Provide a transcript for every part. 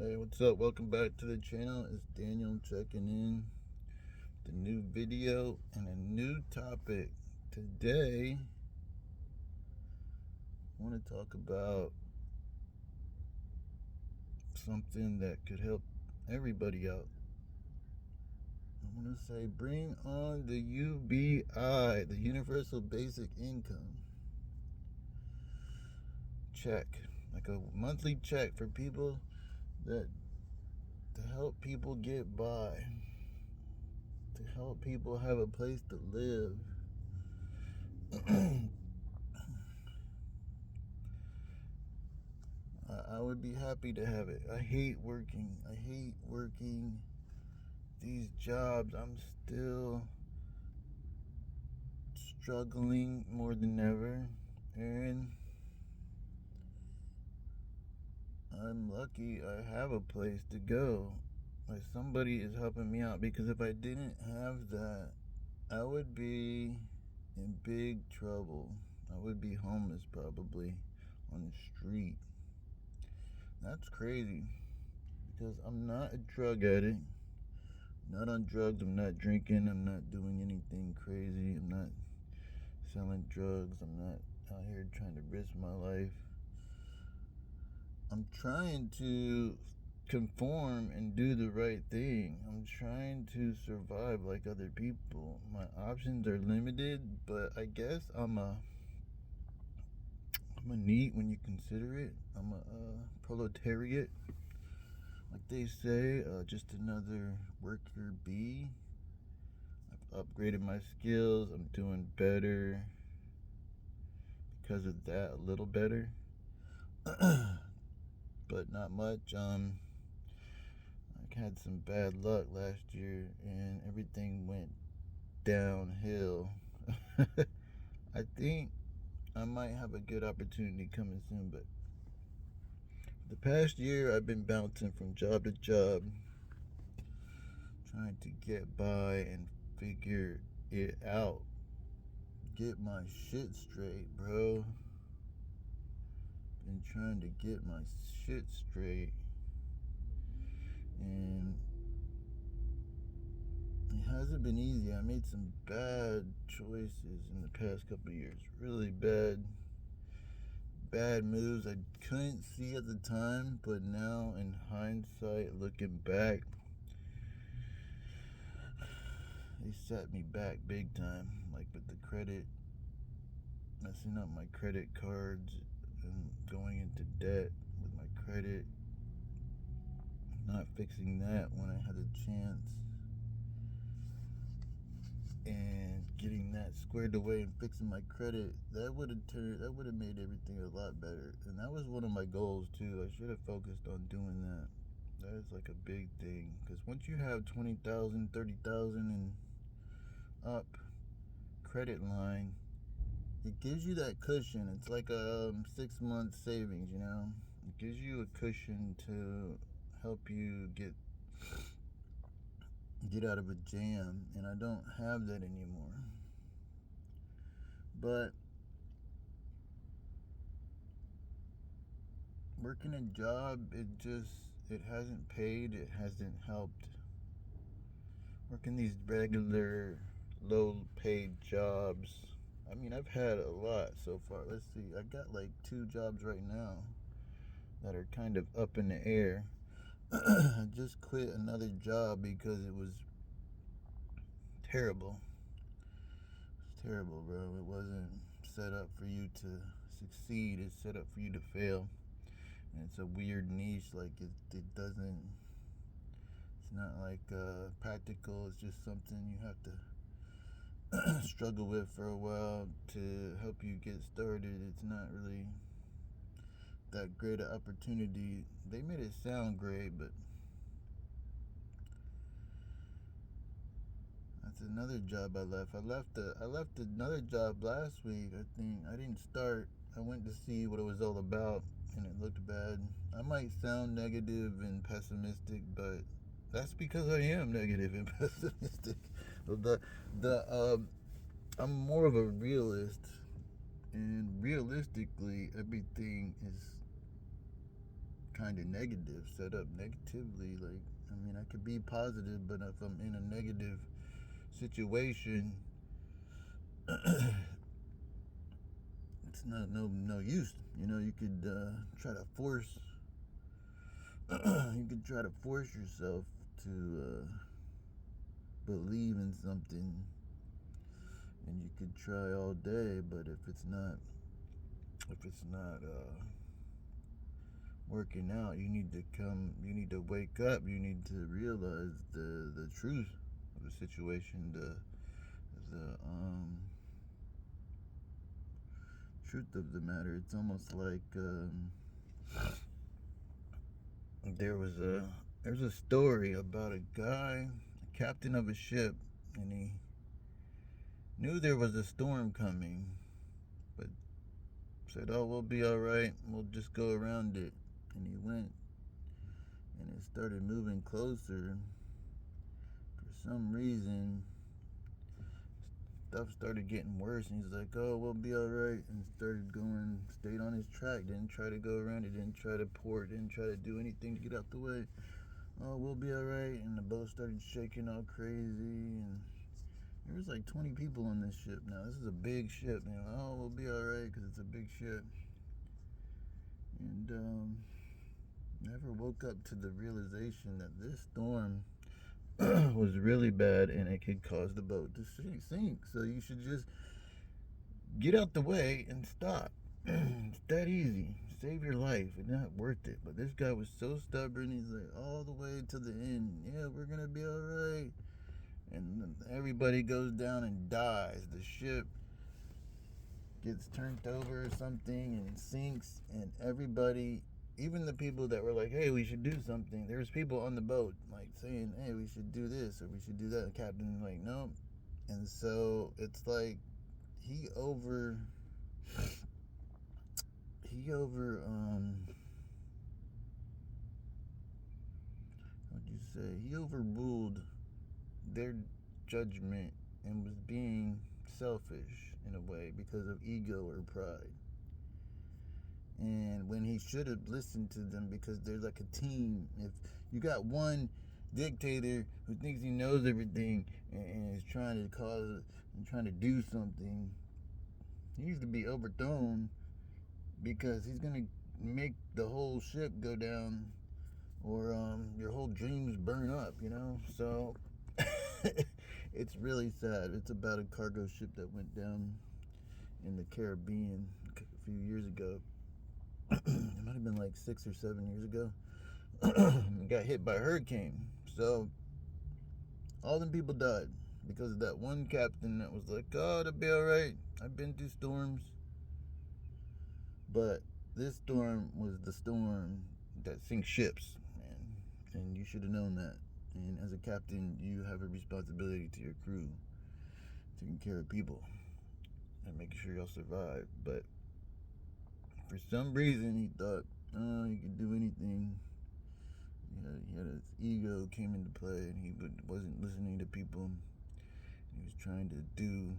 Hey, what's up? Welcome back to the channel. It's Daniel checking in with a new video and a new topic. Today, I want to talk about something that could help everybody out. I want to say bring on the UBI, the Universal Basic Income check, like a monthly check for people that to help people get by, to help people have a place to live. I would be happy to have it. I hate working. I hate working these jobs. I'm still struggling more than ever. And I'm lucky I have a place to go. Like somebody is helping me out, because if I didn't have that, I would be in big trouble. I would be homeless probably on the street. That's crazy, because I'm not a drug addict. Not on drugs, I'm not drinking, I'm not doing anything crazy, I'm not selling drugs, I'm not out here trying to risk my life. I'm trying to conform and do the right thing. I'm trying to survive like other people. My options are limited, but I guess I'm a neat when you consider it. I'm a proletariat, like they say, just another worker bee. I've upgraded my skills. I'm doing better because of that, a little better, but not much. I had some bad luck last year, and everything went downhill. I think I might have a good opportunity coming soon, but the past year I've been bouncing from job to job, trying to get by and figure it out. Get my shit straight, bro. Been trying to get my shit straight, and it hasn't been easy. I made some bad choices in the past couple of years. Really bad moves I couldn't see at the time, but now in hindsight, looking back, they set me back big time. Like with the credit, messing up my credit cards and going into debt with my credit, not fixing that when I had a chance, and getting that squared away and fixing my credit. That would have made everything a lot better. And that was one of my goals too. I should have focused on doing that. That is like a big thing, because once you have 20,000, 30,000 and up credit line, it gives you that cushion. It's like a 6 month savings, you know. It gives you a cushion to help you get out of a jam, and I don't have that anymore. But working a job, it hasn't paid, it hasn't helped. Working these regular low paid jobs, I mean, I've had a lot so far. Let's see, I got like 2 jobs right now that are kind of up in the air. I just quit another job because it was terrible. It's terrible, bro. It wasn't set up for you to succeed, it's set up for you to fail. And it's a weird niche. Like it doesn't, it's not like practical. It's just something you have to struggle with for a while to help you get started. It's not really that great an opportunity. They made it sound great, but that's another job I left. I left another job last week. I think I didn't start. I went to see what it was all about, and it looked bad. I might sound negative and pessimistic, but that's because I am negative and pessimistic. The I'm more of a realist, and realistically, everything is kind of negative, set up negatively. Like, I mean, I could be positive, but if I'm in a negative situation, it's not no use. You know, you could try to force. You could try to force yourself to believe in something, and you could try all day, but if it's not working out, you need to wake up, you need to realize the truth of the situation, the truth of the matter. It's almost like there's a story about a guy, a captain of a ship, and he knew there was a storm coming, but said, "Oh, we'll be all right. We'll just go around it." And he went, and it started moving closer. For some reason, stuff started getting worse, and he's like, "Oh, we'll be all right," and stayed on his track. Didn't try to go around it. Didn't try to port. Didn't try to do anything to get out the way. Oh, we'll be all right. And the boat started shaking all crazy, and there was like 20 people on this ship. Now this is a big ship. You know, oh, we'll be all right because it's a big ship. And never woke up to the realization that this storm was really bad and it could cause the boat to sink. So you should just get out the way and stop. It's that easy. Save your life. It's not worth it. But this guy was so stubborn. He's like, all the way to the end. Yeah, we're gonna be all right. And everybody goes down and dies. The ship gets turned over or something and sinks, and everybody, even the people that were like, hey, we should do something, there's people on the boat like saying, hey, we should do this or we should do that. The captain's like, no. And so it's like he over what'd you say, he overruled their judgment and was being selfish in a way because of ego or pride. And when he should have listened to them, because there's like a team. If you got one dictator who thinks he knows everything and is trying to do something, he needs to be overthrown, because he's gonna make the whole ship go down, or your whole dreams burn up. You know, so it's really sad. It's about a cargo ship that went down in the Caribbean a few years ago. It might have been like 6 or 7 years ago. Got hit by a hurricane. So all them people died because of that one captain that was like, oh, it'll be all right. I've been through storms. But this storm was the storm that sinks ships, man. And you should have known that. And as a captain, you have a responsibility to your crew, taking care of people and making sure y'all survive. But for some reason, he thought, oh, he could do anything. He had his ego came into play, and he wasn't listening to people. He was trying to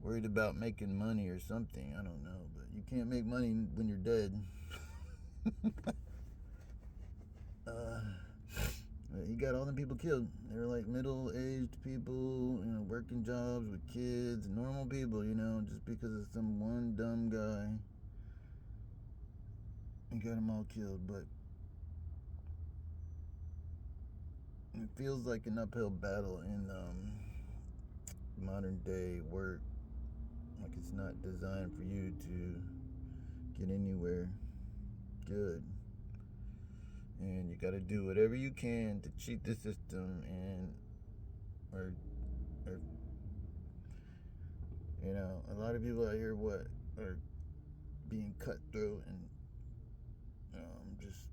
worried about making money or something. I don't know, but you can't make money when you're dead. He got all them people killed. They were like middle-aged people, you know, working jobs with kids, normal people, you know, just because of some one dumb guy. He got them all killed. But it feels like an uphill battle in modern day work. Like it's not designed for you to get anywhere good. And you got to do whatever you can to cheat the system, and or you know, a lot of people out here are being cutthroat and just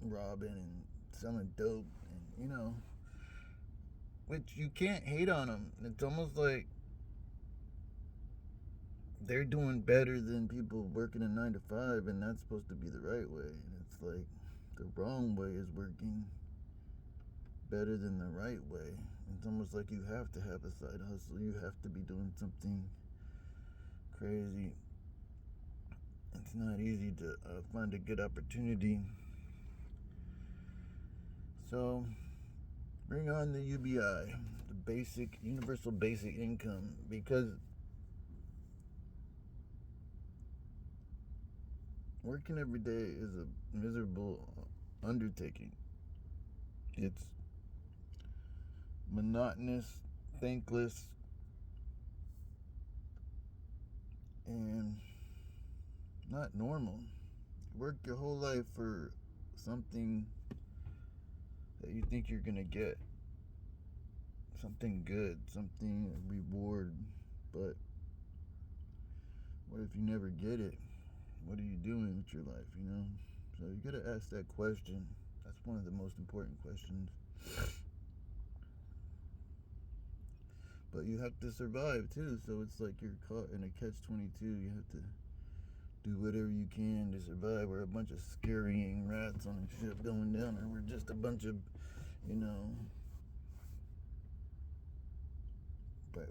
robbing and selling dope, and you know, which you can't hate on them. It's almost like they're doing better than people working a 9 to 5, and that's supposed to be the right way. And it's like the wrong way is working better than the right way. It's almost like you have to have a side hustle. You have to be doing something crazy. It's not easy to find a good opportunity. So bring on the UBI, the basic, universal basic income, because working every day is a miserable undertaking. It's monotonous, thankless, and not normal. You work your whole life for something that you think you're gonna get, something good, something reward, but what if you never get it? What are you doing with your life, you know? So you gotta ask that question. That's one of the most important questions. But you have to survive too, so it's like you're caught in a catch-22. You have to do whatever you can to survive. We're a bunch of scurrying rats on a ship going down, or we're just a bunch of, you know, like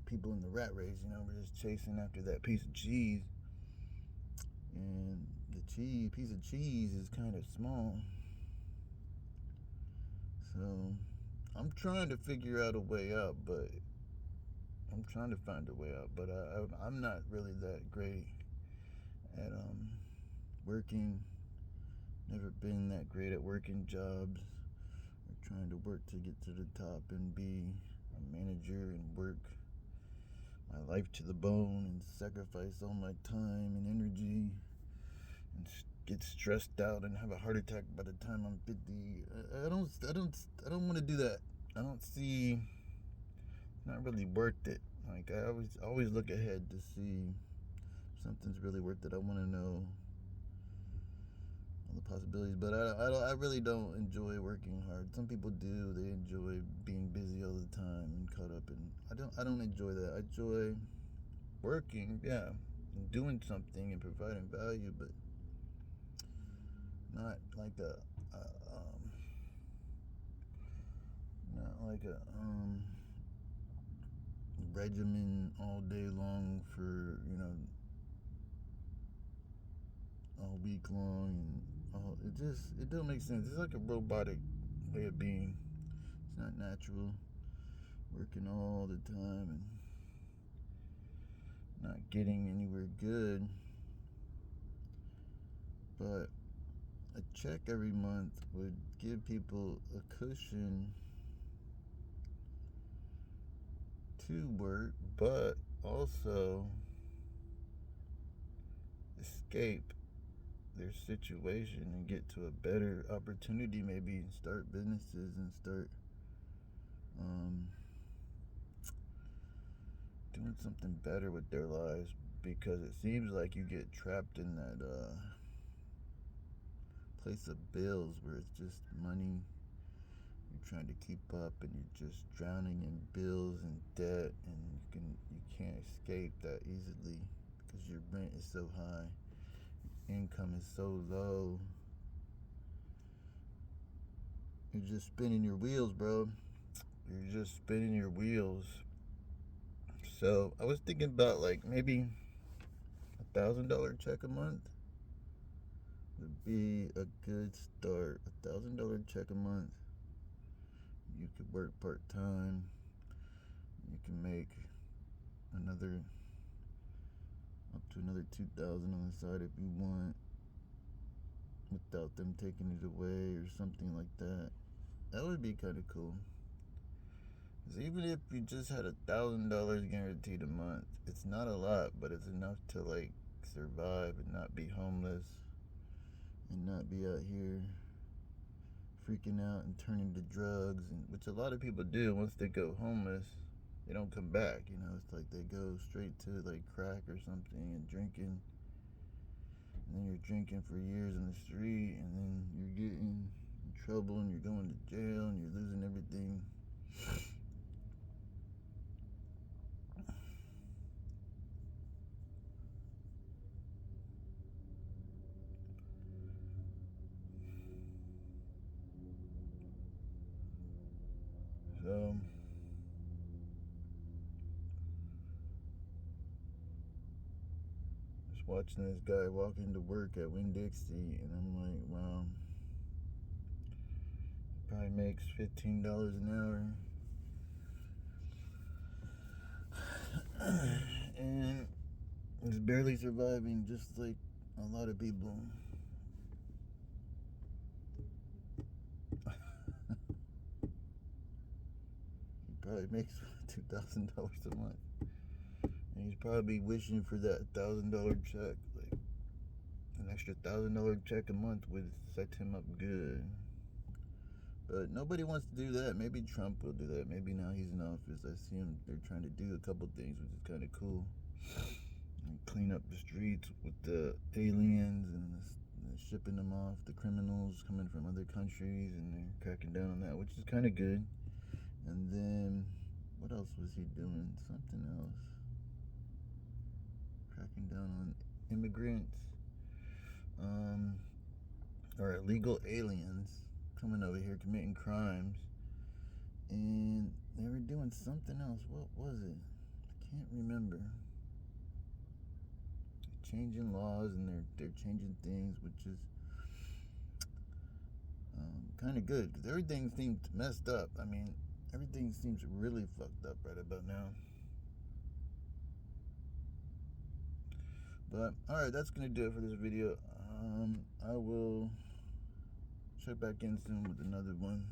people in the rat race. You know, we're just chasing after that piece of cheese, and the piece of cheese is kind of small. So I'm trying to figure out a way out, but I'm trying to find a way out. But I'm not really that great at working. Never been that great at working jobs or trying to work to get to the top and be a manager and work my life to the bone and sacrifice all my time and energy and get stressed out and have a heart attack by the time I'm 50. I don't want to do that. I don't see. It's not really worth it. Like I always look ahead to see if something's really worth it. I want to know all the possibilities, but I really don't enjoy working hard. Some people do. They enjoy being busy all the time and caught up in. I don't enjoy that. I enjoy working, yeah, and doing something and providing value, but not like not like a regimen all day long for, you know, all week long, and it don't make sense. It's like a robotic way of being. It's not natural. Working all the time and not getting anywhere good. But a check every month would give people a cushion to work, but also escape their situation and get to a better opportunity, maybe, and start businesses and start doing something better with their lives, because it seems like you get trapped in that place of bills where it's just money. You're trying to keep up and you're just drowning in bills and debt, and you can't escape that easily because your rent is so high, income is so low. You're just spinning your wheels, bro. You're just spinning your wheels. So I was thinking about like maybe $1,000 check a month would be a good start. $1,000 check a month. You could work part time. You can make another up to another 2,000 on the side if you want, without them taking it away or something like that. That would be kind of cool. Because even if you just had $1,000 guaranteed a month, it's not a lot, but it's enough to like survive and not be homeless and not be out here freaking out and turning to drugs, and which a lot of people do. Once they go homeless, they don't come back. You know, it's like they go straight to like crack or something and drinking. And then you're drinking for years in the street, and then you're getting in trouble, and you're going to jail, and you're losing everything. So watching this guy walk into work at Winn-Dixie, and I'm like, wow, he probably makes $15 an hour. And he's barely surviving, just like a lot of people. He probably makes $2,000 a month. And he's probably wishing for that $1,000 check. Like, an extra $1,000 check a month would set him up good. But nobody wants to do that. Maybe Trump will do that. Maybe now he's in office. I see him. They're trying to do a couple things, which is kind of cool. And clean up the streets with the aliens and shipping them off, the criminals coming from other countries, and they're cracking down on that, which is kind of good. And then, what else was he doing? Something else. Cracking down on immigrants, or illegal aliens coming over here committing crimes. And they were doing something else. What was it? I can't remember. Changing laws, and they're changing things, which is kind of good, because everything seems messed up. I mean, everything seems really fucked up right about now. But alright, that's gonna do it for this video. I will check back in soon with another one.